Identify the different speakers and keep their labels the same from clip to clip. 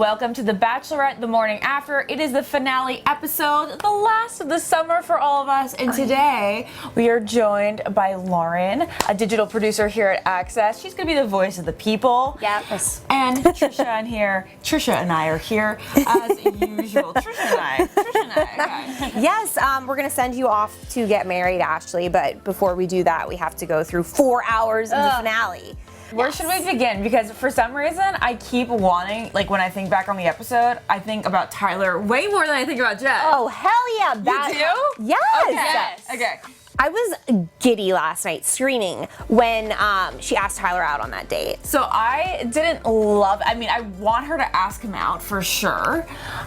Speaker 1: welcome to the Bachelorette the morning after. It is the finale episode, the last of the summer for all of us. And today we are joined by Lauren, a digital producer here at Access. She's going to be the voice of the people.
Speaker 2: Yes.
Speaker 1: And Trisha and I are here as usual. Trisha and I. Okay.
Speaker 2: Yes, we're going to send you off to get married, Ashley, but before we do that, we have to go through 4 hours of the finale.
Speaker 1: Where should we begin? Because for some reason, I keep wanting, like when I think back on the episode, I think about Tyler way more than I think about Jed.
Speaker 2: Oh, hell yeah.
Speaker 1: You do?
Speaker 2: Yes.
Speaker 1: Okay. Yes. Okay.
Speaker 2: I was giddy last night screening when she asked Tyler out on that date.
Speaker 1: So I didn't love, I want her to ask him out for sure.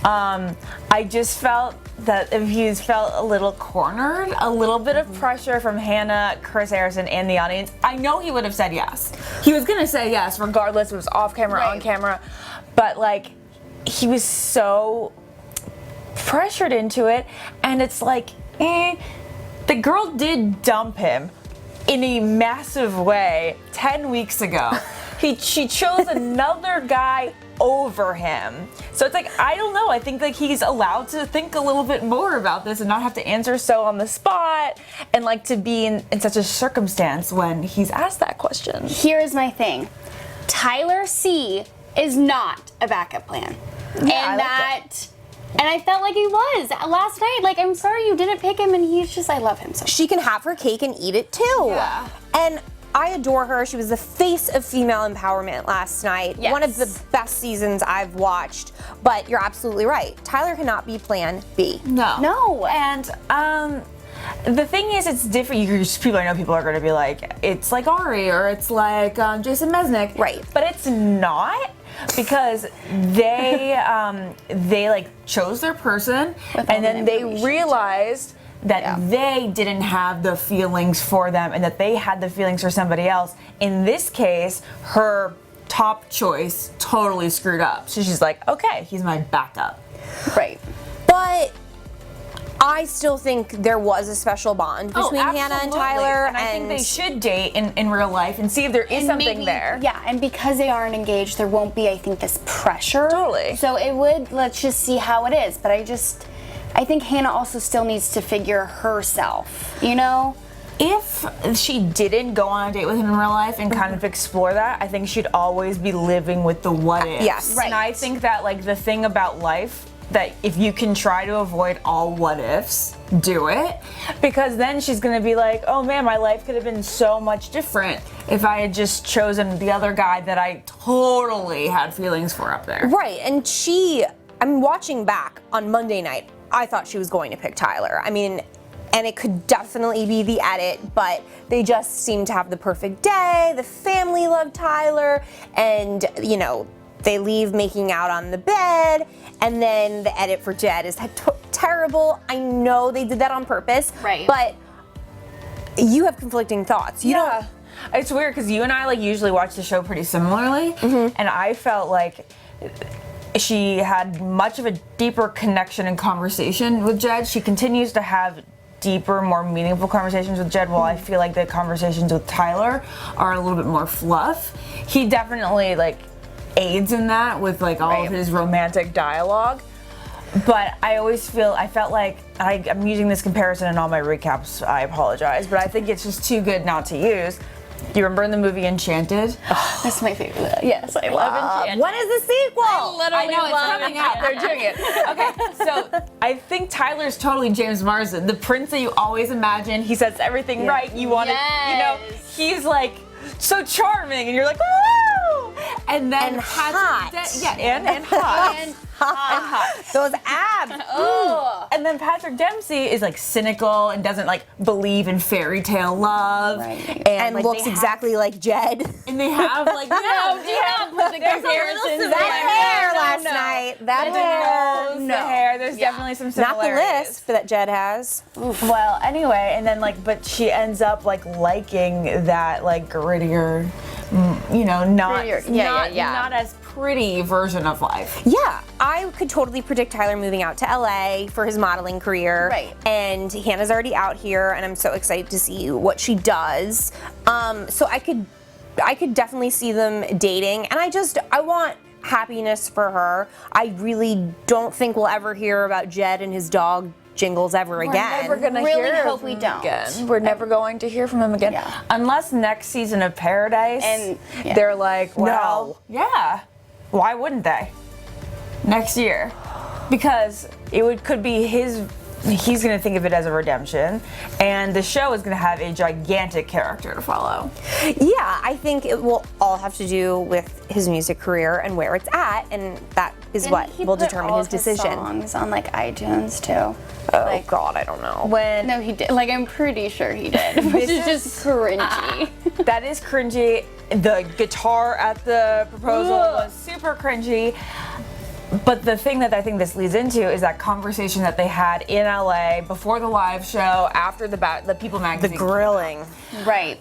Speaker 1: I just felt that if he's felt a little cornered, a little bit of pressure from Hannah, Chris Harrison, and the audience, I know he would have said yes. He was gonna say yes, regardless if it was off camera, on camera. But like, he was so pressured into it, and it's like, the girl did dump him in a massive way 10 weeks ago. She chose another guy over him. So it's like, I don't know. I think like he's allowed to think a little bit more about this and not have to answer so on the spot and like to be in such a circumstance when he's asked that question.
Speaker 3: Here's my thing. Tyler C is not a backup plan. And I felt like he was last night. Like, I'm sorry you didn't pick him, and he's just, I love him so much.
Speaker 2: She can have her cake and eat it too.
Speaker 1: Yeah.
Speaker 2: And I adore her. She was the face of female empowerment last night.
Speaker 3: Yes.
Speaker 2: One of the best seasons I've watched. But you're absolutely right. Tyler cannot be plan B.
Speaker 1: No. And the thing is, it's different. I know people are going to be like, it's like Ari or it's like Jason Mesnick.
Speaker 2: Right.
Speaker 1: But it's not. Because they like chose their person and then they realized that they didn't have the feelings for them and that they had the feelings for somebody else. In this case, her top choice totally screwed up. So she's like, okay, he's my backup.
Speaker 3: Right.
Speaker 2: But I still think there was a special bond between Hannah and Tyler.
Speaker 1: And I think they should date in real life and see if there is something there.
Speaker 3: Yeah, and because they aren't engaged, there won't be, I think, this pressure.
Speaker 1: Totally.
Speaker 3: So it would, let's just see how it is. But I think Hannah also still needs to figure herself, you know?
Speaker 1: If she didn't go on a date with him in real life and kind of explore that, I think she'd always be living with the what ifs.
Speaker 2: Yes.
Speaker 1: Right. And I think that like the thing about life, that if you can try to avoid all what ifs, do it. Because then she's gonna be like, oh man, my life could have been so much different if I had just chosen the other guy that I totally had feelings for up there.
Speaker 2: Right, and I'm watching back on Monday night, I thought she was going to pick Tyler. I mean, and it could definitely be the edit, but they just seemed to have the perfect day. The family loved Tyler, and you know, they leave making out on the bed, and then the edit for Jed is terrible. I know they did that on purpose,
Speaker 3: right?
Speaker 2: But you have conflicting thoughts. You don't.
Speaker 1: It's weird because you and I like usually watch the show pretty similarly, and I felt like she had much of a deeper connection and conversation with Jed. She continues to have deeper, more meaningful conversations with Jed, while I feel like the conversations with Tyler are a little bit more fluff. He definitely like aids in that with like all of his romantic dialogue. But I felt like, I'm using this comparison in all my recaps, I apologize, but I think it's just too good not to use. Do you remember in the movie Enchanted?
Speaker 3: That's my favorite. Yes, I love Enchanted.
Speaker 2: When is the sequel?
Speaker 1: I know, it's coming out. They're doing it. Okay, so I think Tyler's totally James Marsden, the prince that you always imagine. He says everything right. You want to, you know, he's like so charming, and you're like, woo! And then
Speaker 2: hot.
Speaker 1: And hot. And hot.
Speaker 2: Those abs.
Speaker 1: And then Patrick Dempsey is like cynical and doesn't like believe in fairy tale love,
Speaker 2: and like, looks exactly like Jed.
Speaker 1: And they have like
Speaker 3: do not put the comparisons.
Speaker 2: That hair last night. That hair.
Speaker 1: The hair. There's definitely some similarities.
Speaker 2: Not the lisp that Jed has.
Speaker 1: Well, anyway, and then like, but she ends up like liking that like grittier, you know, not as pretty version of life.
Speaker 2: Yeah, I could totally predict Tyler moving out to LA for his modeling career.
Speaker 3: Right.
Speaker 2: And Hannah's already out here, and I'm so excited to see what she does. So I could definitely see them dating, and I want happiness for her. I really don't think we'll ever hear about Jed and his dog Jingles ever again.
Speaker 1: We're never gonna
Speaker 3: Really
Speaker 1: hear
Speaker 3: hope
Speaker 1: from
Speaker 3: we
Speaker 1: him
Speaker 3: don't.
Speaker 1: again. We're never going to hear from him again.
Speaker 3: Yeah.
Speaker 1: Unless next season of Paradise,
Speaker 3: And, yeah.
Speaker 1: they're like, well, yeah. Why wouldn't they? Next year. Because could be he's going to think of it as a redemption, and the show is going to have a gigantic character to follow.
Speaker 2: Yeah, I think it will all have to do with his music career and where it's at, and that is
Speaker 3: Didn't
Speaker 2: what
Speaker 3: he
Speaker 2: will
Speaker 3: put
Speaker 2: determine
Speaker 3: all
Speaker 2: his
Speaker 3: of his
Speaker 2: decision.
Speaker 3: songs on like iTunes too.
Speaker 2: Oh God, I don't know.
Speaker 1: When
Speaker 3: No, he did. Like, I'm pretty sure he did, which is just cringy.
Speaker 1: that is cringy. The guitar at the proposal was super cringy. But the thing that I think this leads into is that conversation that they had in LA before the live show, after the People
Speaker 2: The
Speaker 1: magazine.
Speaker 2: grilling.
Speaker 3: Right.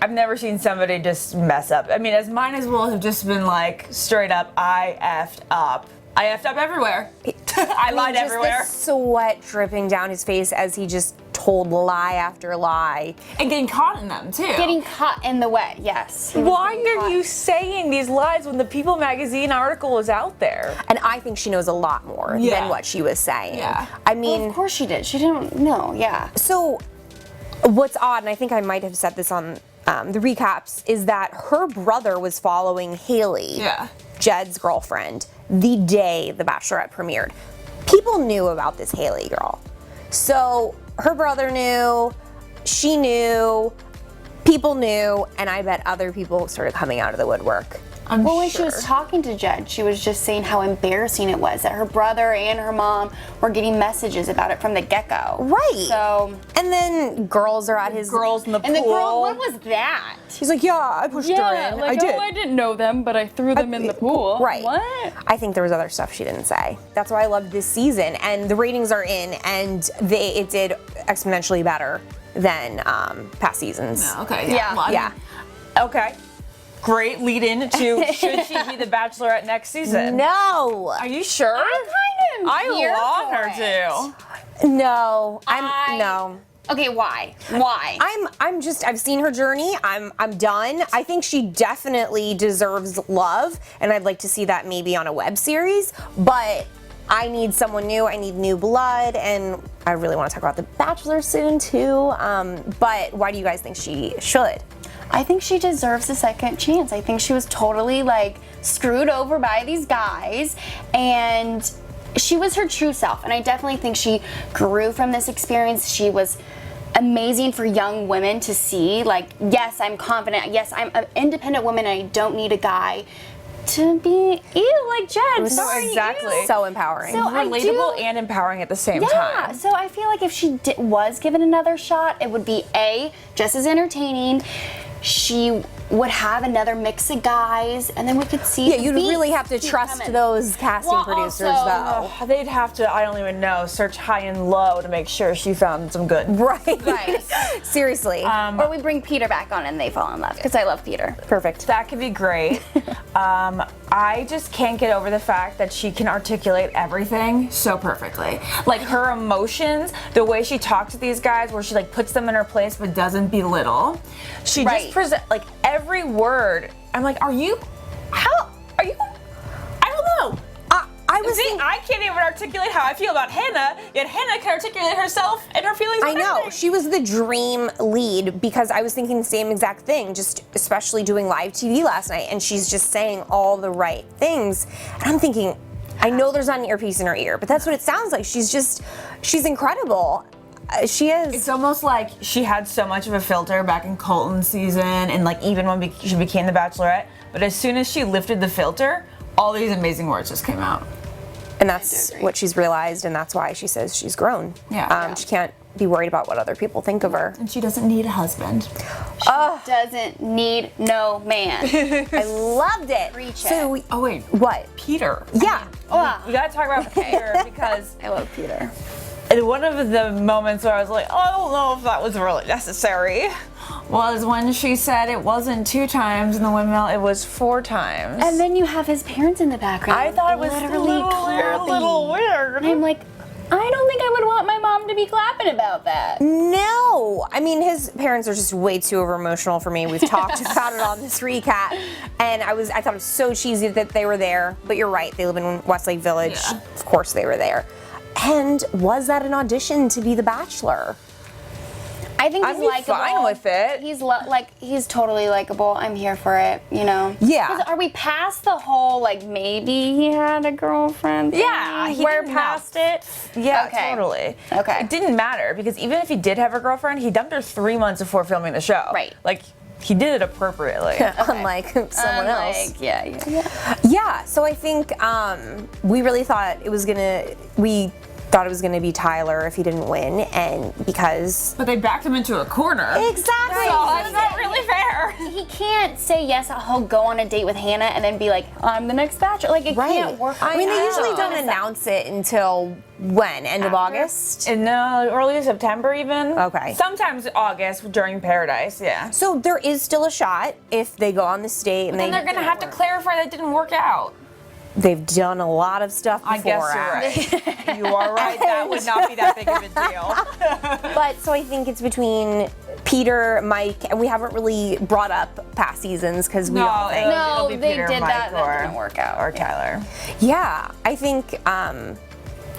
Speaker 1: I've never seen somebody just mess up. I mean, as mine as well have just been like straight up, I effed up. I effed up everywhere. I lied
Speaker 2: just
Speaker 1: everywhere.
Speaker 2: the sweat dripping down his face as he just told lie after lie.
Speaker 1: And getting caught in them too.
Speaker 3: Getting caught in the wet, yes. He was
Speaker 1: Why
Speaker 3: getting
Speaker 1: are
Speaker 3: caught.
Speaker 1: you saying these lies when the People magazine article was out there?
Speaker 2: And I think she knows a lot more
Speaker 1: Yeah.
Speaker 2: than what she was saying.
Speaker 1: Yeah.
Speaker 2: I
Speaker 3: Well,
Speaker 2: mean,
Speaker 3: of course she did. She didn't know, yeah.
Speaker 2: so what's odd, and I think I might have said this on the recaps, is that her brother was following Haley,
Speaker 1: Yeah.
Speaker 2: Jed's girlfriend, the day The Bachelorette premiered. People knew about this Haley girl. So her brother knew, she knew, people knew, and I bet other people started coming out of the woodwork.
Speaker 1: I'm
Speaker 3: Well, when
Speaker 1: sure.
Speaker 3: she was talking to Jed, she was just saying how embarrassing it was that her brother and her mom were getting messages about it from the get-go.
Speaker 2: Right.
Speaker 3: So,
Speaker 2: And then girls are at his...
Speaker 1: Girls in the
Speaker 3: and the
Speaker 1: pool.
Speaker 3: girl, what was that?
Speaker 2: She's like, yeah, I pushed her in. I did.
Speaker 4: I didn't know them, but I threw them in the pool.
Speaker 2: Right.
Speaker 4: What?
Speaker 2: I think there was other stuff she didn't say. That's why I loved this season, and the ratings are in, and it did exponentially better than past seasons.
Speaker 1: Okay.
Speaker 3: Yeah.
Speaker 1: Well, I
Speaker 2: Yeah.
Speaker 1: mean, okay. Great lead in to should she be the Bachelorette next season?
Speaker 2: No,
Speaker 1: Are you sure?
Speaker 3: kind of here
Speaker 1: I want
Speaker 3: for
Speaker 1: her to.
Speaker 2: no,
Speaker 3: I-
Speaker 2: no.
Speaker 3: Okay, why? Why?
Speaker 2: I've seen her journey. I'm done. I think she definitely deserves love, and I'd like to see that maybe on a web series, but I need someone new. I need new blood, and I really want to talk about The Bachelor soon too. But why do you guys think she should?
Speaker 3: I think she deserves a second chance. I think she was totally like screwed over by these guys, and she was her true self. And I definitely think she grew from this experience. She was amazing for young women to see. Like, yes, I'm confident. Yes, I'm an independent woman. And I don't need a guy to be like Jed. Sorry,
Speaker 1: exactly.
Speaker 3: ew.
Speaker 2: So empowering.
Speaker 3: So I
Speaker 1: Relatable
Speaker 3: do-
Speaker 1: and empowering at the same
Speaker 3: Yeah,
Speaker 1: time.
Speaker 3: so I feel like if she was given another shot, it would be just as entertaining. She would have another mix of guys, and then we could see.
Speaker 2: Yeah,
Speaker 3: the
Speaker 2: you'd
Speaker 3: beats
Speaker 2: really have to
Speaker 3: keep
Speaker 2: trust
Speaker 3: coming.
Speaker 2: those casting
Speaker 3: Well,
Speaker 2: producers,
Speaker 3: also-
Speaker 2: though.
Speaker 1: Oh, they'd have to, I don't even know, search high and low to make sure she found some good.
Speaker 2: Right.
Speaker 3: Right.
Speaker 2: Seriously.
Speaker 3: Or we bring Peter back on and they fall in love, because I love Peter.
Speaker 2: Perfect.
Speaker 1: That could be great. I just can't get over the fact that she can articulate everything so perfectly. Like her emotions, the way she talks to these guys, where she like puts them in her place but doesn't belittle. She
Speaker 3: Right.
Speaker 1: just present like every word. I'm like, are you? I don't know.
Speaker 2: I was
Speaker 1: See,
Speaker 2: thinking,
Speaker 1: I can't even articulate how I feel about Hannah, yet Hannah can articulate herself and her feelings.
Speaker 2: I
Speaker 1: about
Speaker 2: know,
Speaker 1: everything.
Speaker 2: she was the dream lead because I was thinking the same exact thing, just especially doing live TV last night, and she's just saying all the right things. And I'm thinking, I know there's not an earpiece in her ear, but that's what it sounds like. She's incredible. She is.
Speaker 1: It's almost like she had so much of a filter back in Colton's season, and like even when she became the Bachelorette. But as soon as she lifted the filter, all these amazing words just came out.
Speaker 2: And that's what she's realized, and that's why she says she's grown.
Speaker 1: Yeah.
Speaker 2: She can't be worried about what other people think of her.
Speaker 1: And she doesn't need a husband.
Speaker 3: Doesn't need no man.
Speaker 2: I loved it.
Speaker 3: Preach it.
Speaker 2: So,
Speaker 1: Oh wait,
Speaker 2: what?
Speaker 1: Peter.
Speaker 2: Yeah.
Speaker 1: We gotta talk about Peter because
Speaker 3: I love Peter.
Speaker 1: one of the moments where I was like, oh, I don't know if that was really necessary, was when she said it wasn't 2 times in the windmill, it was 4 times.
Speaker 3: And then you have his parents in the background.
Speaker 1: I thought it was
Speaker 3: literally
Speaker 1: a little
Speaker 3: clapping.
Speaker 1: weird.
Speaker 3: And I'm like, I don't think I would want my mom to be clapping about that.
Speaker 2: No, I mean his parents are just way too over emotional for me. We've talked about it on this recap, and I thought it was so cheesy that they were there. But you're right, they live in Westlake Village.
Speaker 1: Yeah.
Speaker 2: Of course they were there. And was that an audition to be the Bachelor?
Speaker 3: I think he's
Speaker 1: I'd be
Speaker 3: likable.
Speaker 1: fine with it.
Speaker 3: He's totally likable. I'm here for it, you know.
Speaker 2: Yeah.
Speaker 3: 'Cause are we past the whole like maybe he had a girlfriend?
Speaker 1: Yeah,
Speaker 3: thing?
Speaker 1: he
Speaker 3: We're
Speaker 1: didn't
Speaker 3: past it.
Speaker 1: Yeah,
Speaker 3: Okay.
Speaker 1: totally.
Speaker 3: Okay.
Speaker 1: It didn't matter because even if he did have a girlfriend, he dumped her 3 months before filming the show.
Speaker 3: Right.
Speaker 1: Like, he did it appropriately.
Speaker 2: Unlike someone else.
Speaker 3: Yeah.
Speaker 2: Yeah, so I think we really thought it was gonna be Tyler if he didn't win, and because
Speaker 1: But they backed him into a corner.
Speaker 2: exactly.
Speaker 1: So that's not really fair.
Speaker 3: He can't say yes, I'll go on a date with Hannah and then be like, I'm the next Bachelor. Like it can't work.
Speaker 2: I mean, they
Speaker 1: know.
Speaker 2: usually don't announce it until when? End of August?
Speaker 1: In early September even.
Speaker 2: Okay.
Speaker 1: Sometimes August during Paradise, yeah.
Speaker 2: So there is still a shot if they go on this date and
Speaker 1: Then they're gonna have to clarify that didn't work out.
Speaker 2: they've done a lot of stuff before.
Speaker 1: I guess you're right. You are right. That would not be that big of a deal.
Speaker 2: But so I think it's between Peter, Mike, and we haven't really brought up past seasons because we all think.
Speaker 3: No,
Speaker 1: it'll be
Speaker 3: they
Speaker 1: Peter,
Speaker 3: did
Speaker 1: Mike,
Speaker 3: that. That didn't work out.
Speaker 1: Or Tyler.
Speaker 2: Yeah, I think.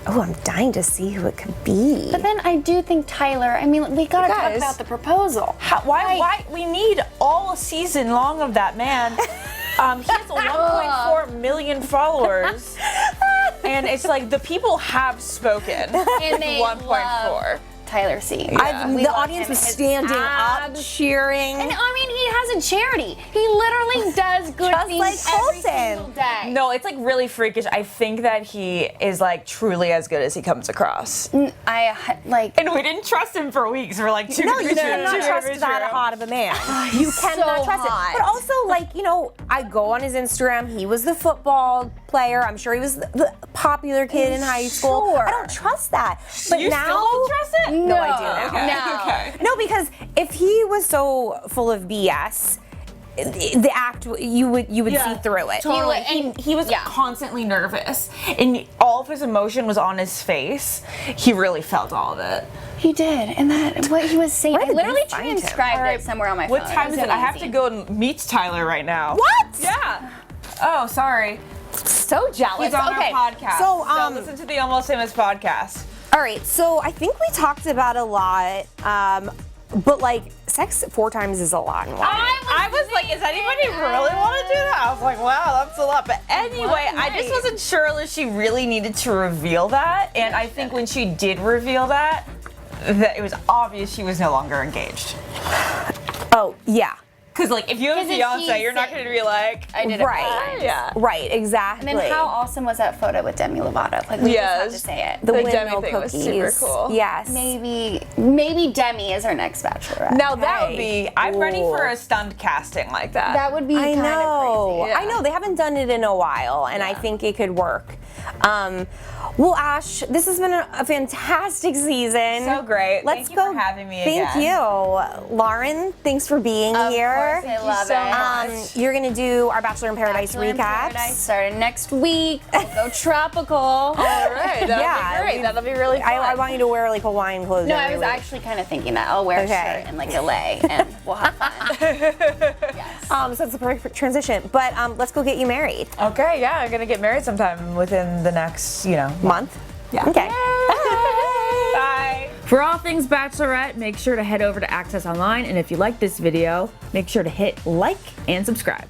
Speaker 2: I'm dying to see who it could be.
Speaker 3: But then I do think Tyler, I mean, we gotta talk
Speaker 1: Guys.
Speaker 3: about the proproposal.
Speaker 1: Why we need all season long of that man? He has 1.4 million followers, and it's like the people have spoken.
Speaker 3: And they
Speaker 1: 1.4.
Speaker 3: love Tyler C.
Speaker 2: The audience was standing up, cheering.
Speaker 3: And I mean, he has a charity. He literally does good
Speaker 2: Just
Speaker 3: things
Speaker 2: like
Speaker 3: every
Speaker 2: Colton.
Speaker 3: single day.
Speaker 1: No, it's like really freakish. I think that he is like truly as good as he comes across.
Speaker 3: I like.
Speaker 1: And we didn't trust him for weeks. We're like,
Speaker 2: No, you cannot trust that hot of a man. You cannot
Speaker 3: so
Speaker 2: trust
Speaker 3: hot.
Speaker 2: it. But also, like, I go on his Instagram. He was the football player. I'm sure he was the popular kid in high school.
Speaker 3: Sure.
Speaker 2: I don't trust that. But
Speaker 1: You
Speaker 2: now,
Speaker 1: still don't trust it?
Speaker 2: No, I do.
Speaker 1: Okay.
Speaker 3: No.
Speaker 1: Okay.
Speaker 2: No, because if he was so full of BS, the act you would see through it.
Speaker 1: Totally.
Speaker 3: And-
Speaker 1: He was
Speaker 3: yeah.
Speaker 1: constantly nervous, and all of his emotion was on his face. He really felt all of it.
Speaker 3: He did, and that what he was saying.
Speaker 2: Where
Speaker 3: I
Speaker 2: did
Speaker 3: literally
Speaker 2: they find him?
Speaker 3: transcribed it somewhere on my phone.
Speaker 1: What time is it? I have to go and meet Tyler right now.
Speaker 2: What?
Speaker 1: Yeah. Oh, sorry.
Speaker 2: So jealous.
Speaker 1: He's on
Speaker 2: Okay,
Speaker 1: our podcast.
Speaker 2: So,
Speaker 1: listen to the Almost Famous podcast.
Speaker 2: all right. So I think we talked about a lot, but like sex 4 times is a lot.
Speaker 1: I was like, is anybody really want to do that? I was like, wow, that's a lot. But anyway, I just wasn't sure if she really needed to reveal that. And I think when she did reveal that it was obvious she was no longer engaged.
Speaker 2: Oh yeah.
Speaker 1: Because like, if you have a
Speaker 3: 'Cause if
Speaker 1: fiance,
Speaker 3: she's
Speaker 1: you're not going to be like,
Speaker 3: I did it
Speaker 2: Right.
Speaker 3: 4 times.
Speaker 1: yeah.
Speaker 2: Right. Exactly.
Speaker 3: And then how awesome was that photo with Demi Lovato? Like we just have to
Speaker 1: Yes.
Speaker 3: say it.
Speaker 2: the
Speaker 1: The
Speaker 2: windmill
Speaker 1: Demi thing was
Speaker 2: cookies.
Speaker 1: super cool.
Speaker 2: Yes.
Speaker 3: Maybe Demi is our next Bachelorette.
Speaker 1: Now that would
Speaker 2: Hey.
Speaker 1: be, I'm ready
Speaker 2: Ooh.
Speaker 1: for a stunt casting like that.
Speaker 3: that would be
Speaker 2: I
Speaker 3: kind
Speaker 2: know.
Speaker 3: of crazy.
Speaker 1: Yeah.
Speaker 2: I know. They haven't done it in a while, and I think it could work. Well, Ash, this has been a fantastic season.
Speaker 1: So great.
Speaker 2: Let's
Speaker 1: Thank you
Speaker 2: go.
Speaker 1: for having me
Speaker 2: Thank
Speaker 1: again.
Speaker 2: you, Lauren. Thanks for being
Speaker 3: Of
Speaker 2: here.
Speaker 3: course, I love
Speaker 1: so
Speaker 3: it.
Speaker 1: much.
Speaker 2: You're gonna do our Bachelor in Paradise
Speaker 3: Bachelor in
Speaker 2: recaps.
Speaker 3: Paradise started next week. We'll go tropical.
Speaker 1: All right, that'll
Speaker 2: Yeah,
Speaker 1: be great. That'll be really fun.
Speaker 2: I want you to wear like Hawaiian clothes.
Speaker 3: No,
Speaker 2: every
Speaker 3: I was
Speaker 2: week.
Speaker 3: actually kind of thinking that I'll wear a
Speaker 2: Okay.
Speaker 3: shirt and like a lei, and we'll have fun. Yes.
Speaker 2: So it's a perfect transition. But let's go get you married.
Speaker 1: Okay, yeah, I'm gonna get married sometime within the next,
Speaker 2: Month.
Speaker 1: Yeah.
Speaker 2: Okay.
Speaker 1: Bye. For all things Bachelorette, make sure to head over to Access Online, and if you like this video, make sure to hit like and subscribe.